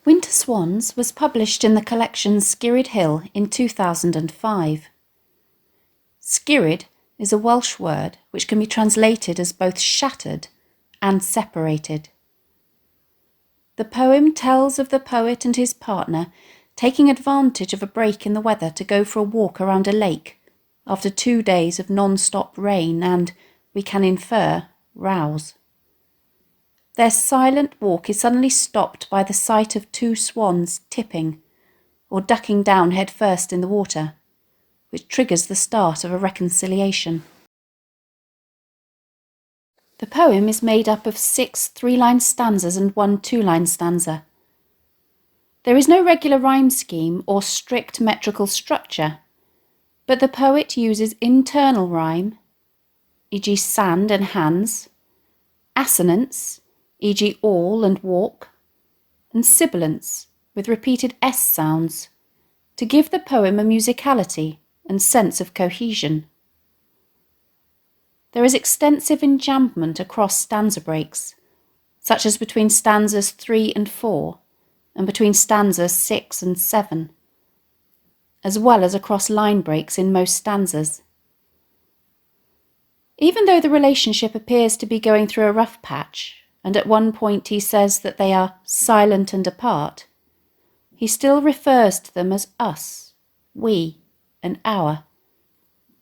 Winter Swans was published in the collection Skirrid Hill in 2005. Skirrid is a Welsh word which can be translated as both shattered and separated. The poem tells of the poet and his partner taking advantage of a break in the weather to go for a walk around a lake after 2 days of non-stop rain and, we can infer, rows. Their silent walk is suddenly stopped by the sight of 2 swans tipping or ducking down head first in the water, which triggers the start of a reconciliation. The poem is made up of 6 3-line stanzas and 1 2-line stanza. There is no regular rhyme scheme or strict metrical structure, but the poet uses internal rhyme, e.g. sand and hands, assonance, e.g. all and walk, and sibilants, with repeated S sounds, to give the poem a musicality and sense of cohesion. There is extensive enjambment across stanza breaks, such as between stanzas 3 and 4, and between stanzas 6 and 7, as well as across line breaks in most stanzas. Even though the relationship appears to be going through a rough patch, and at one point he says that they are silent and apart, he still refers to them as us, we, and our,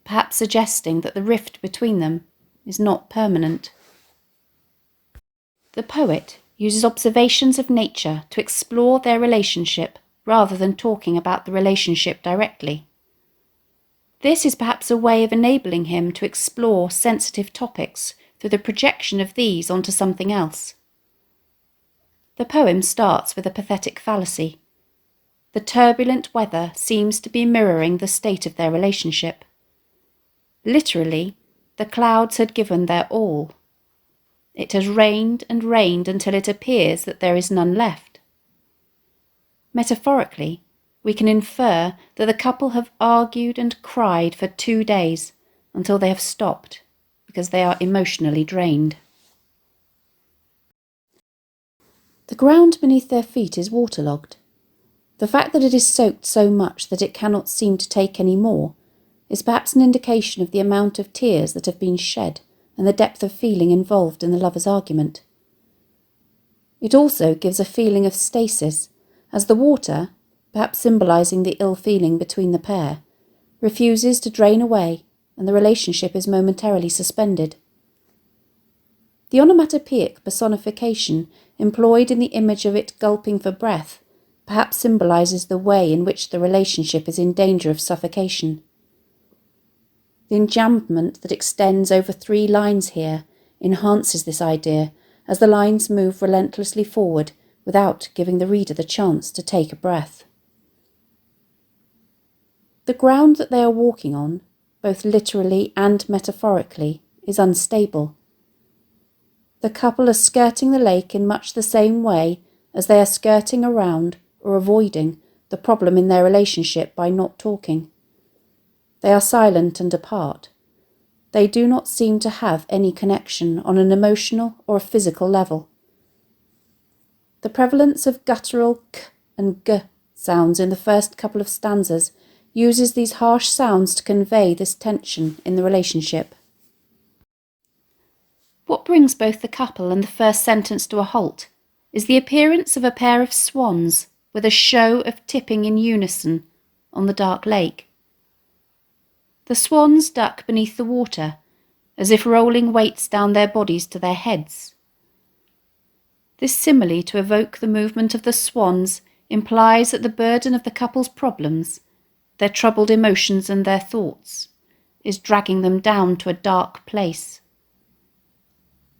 perhaps suggesting that the rift between them is not permanent. The poet uses observations of nature to explore their relationship rather than talking about the relationship directly. This is perhaps a way of enabling him to explore sensitive topics through the projection of these onto something else. The poem starts with a pathetic fallacy. The turbulent weather seems to be mirroring the state of their relationship. Literally, the clouds had given their all. It has rained and rained until it appears that there is none left. Metaphorically, we can infer that the couple have argued and cried for 2 days until they have stopped because they are emotionally drained. The ground beneath their feet is waterlogged. The fact that it is soaked so much that it cannot seem to take any more is perhaps an indication of the amount of tears that have been shed and the depth of feeling involved in the lovers' argument. It also gives a feeling of stasis, as the water, perhaps symbolising the ill feeling between the pair, refuses to drain away and the relationship is momentarily suspended. The onomatopoeic personification employed in the image of it gulping for breath perhaps symbolises the way in which the relationship is in danger of suffocation. The enjambment that extends over 3 lines here enhances this idea as the lines move relentlessly forward without giving the reader the chance to take a breath. The ground that they are walking on, both literally and metaphorically, is unstable. The couple are skirting the lake in much the same way as they are skirting around or avoiding the problem in their relationship by not talking. They are silent and apart. They do not seem to have any connection on an emotional or physical level. The prevalence of guttural k and g sounds in the first couple of stanzas uses these harsh sounds to convey this tension in the relationship. What brings both the couple and the first sentence to a halt is the appearance of a pair of swans with a show of tipping in unison on the dark lake. The swans duck beneath the water, as if rolling weights down their bodies to their heads. This simile to evoke the movement of the swans implies that the burden of the couple's problems, their troubled emotions and their thoughts, is dragging them down to a dark place.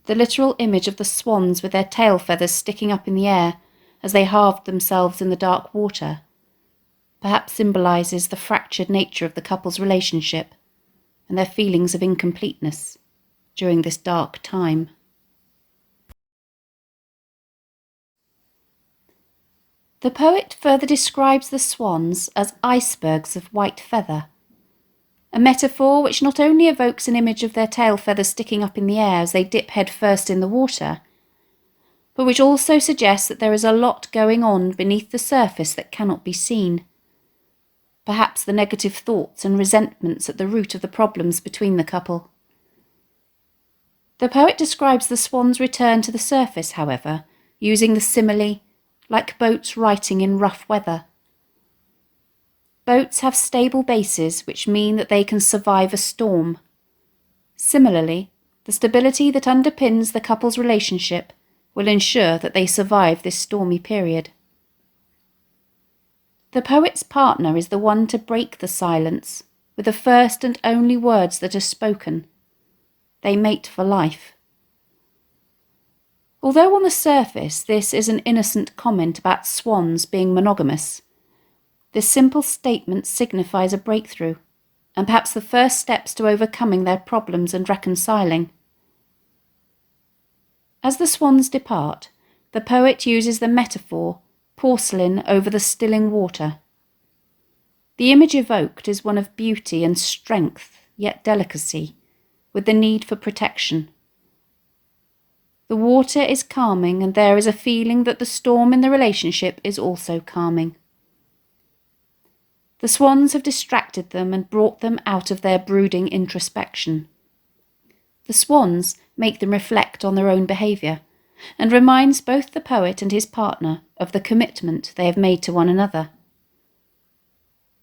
The literal image of the swans with their tail feathers sticking up in the air as they halved themselves in the dark water perhaps symbolises the fractured nature of the couple's relationship and their feelings of incompleteness during this dark time. The poet further describes the swans as icebergs of white feather, a metaphor which not only evokes an image of their tail feathers sticking up in the air as they dip head first in the water, but which also suggests that there is a lot going on beneath the surface that cannot be seen. Perhaps the negative thoughts and resentments at the root of the problems between the couple. The poet describes the swans' return to the surface, however, using the simile, like boats righting in rough weather. Boats have stable bases which mean that they can survive a storm. Similarly, the stability that underpins the couple's relationship will ensure that they survive this stormy period. The poet's partner is the one to break the silence with the first and only words that are spoken. They mate for life. Although on the surface this is an innocent comment about swans being monogamous, this simple statement signifies a breakthrough, and perhaps the first steps to overcoming their problems and reconciling. As the swans depart, the poet uses the metaphor, porcelain over the stilling water. The image evoked is one of beauty and strength, yet delicacy, with the need for protection. The water is calming, and there is a feeling that the storm in the relationship is also calming. The swans have distracted them and brought them out of their brooding introspection. The swans make them reflect on their own behaviour, and reminds both the poet and his partner of the commitment they have made to one another.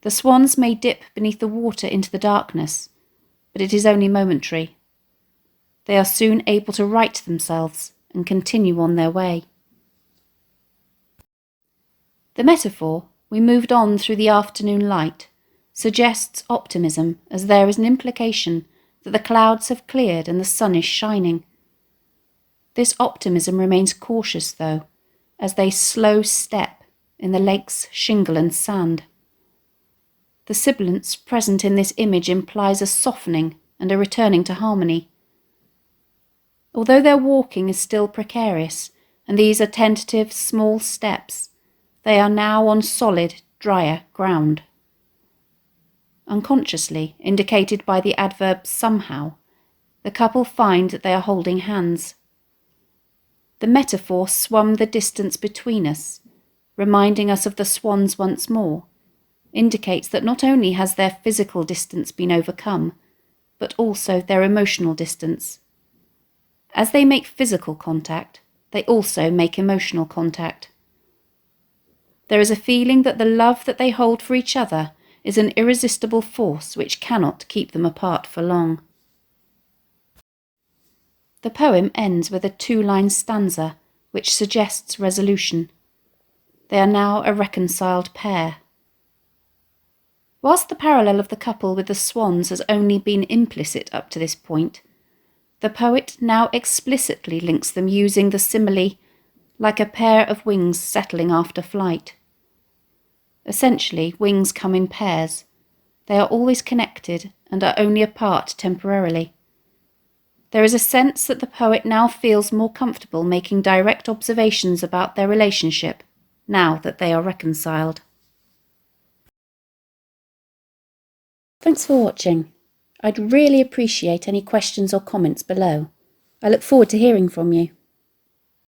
The swans may dip beneath the water into the darkness, but it is only momentary. They are soon able to right themselves and continue on their way. The metaphor, we moved on through the afternoon light, suggests optimism, as there is an implication that the clouds have cleared and the sun is shining. This optimism remains cautious, though, as they slow step in the lake's shingle and sand. The sibilance present in this image implies a softening and a returning to harmony. Although their walking is still precarious, and these are tentative, small steps, they are now on solid, drier ground. Unconsciously, indicated by the adverb somehow, the couple find that they are holding hands. The metaphor swum the distance between us, reminding us of the swans once more, indicates that not only has their physical distance been overcome, but also their emotional distance. As they make physical contact, they also make emotional contact. There is a feeling that the love that they hold for each other is an irresistible force which cannot keep them apart for long. The poem ends with a 2-line stanza which suggests resolution. They are now a reconciled pair. Whilst the parallel of the couple with the swans has only been implicit up to this point, the poet now explicitly links them using the simile, like a pair of wings settling after flight. Essentially, wings come in pairs. They are always connected and are only apart temporarily. There is a sense that the poet now feels more comfortable making direct observations about their relationship, now that they are reconciled. Thanks for watching. I'd really appreciate any questions or comments below. I look forward to hearing from you.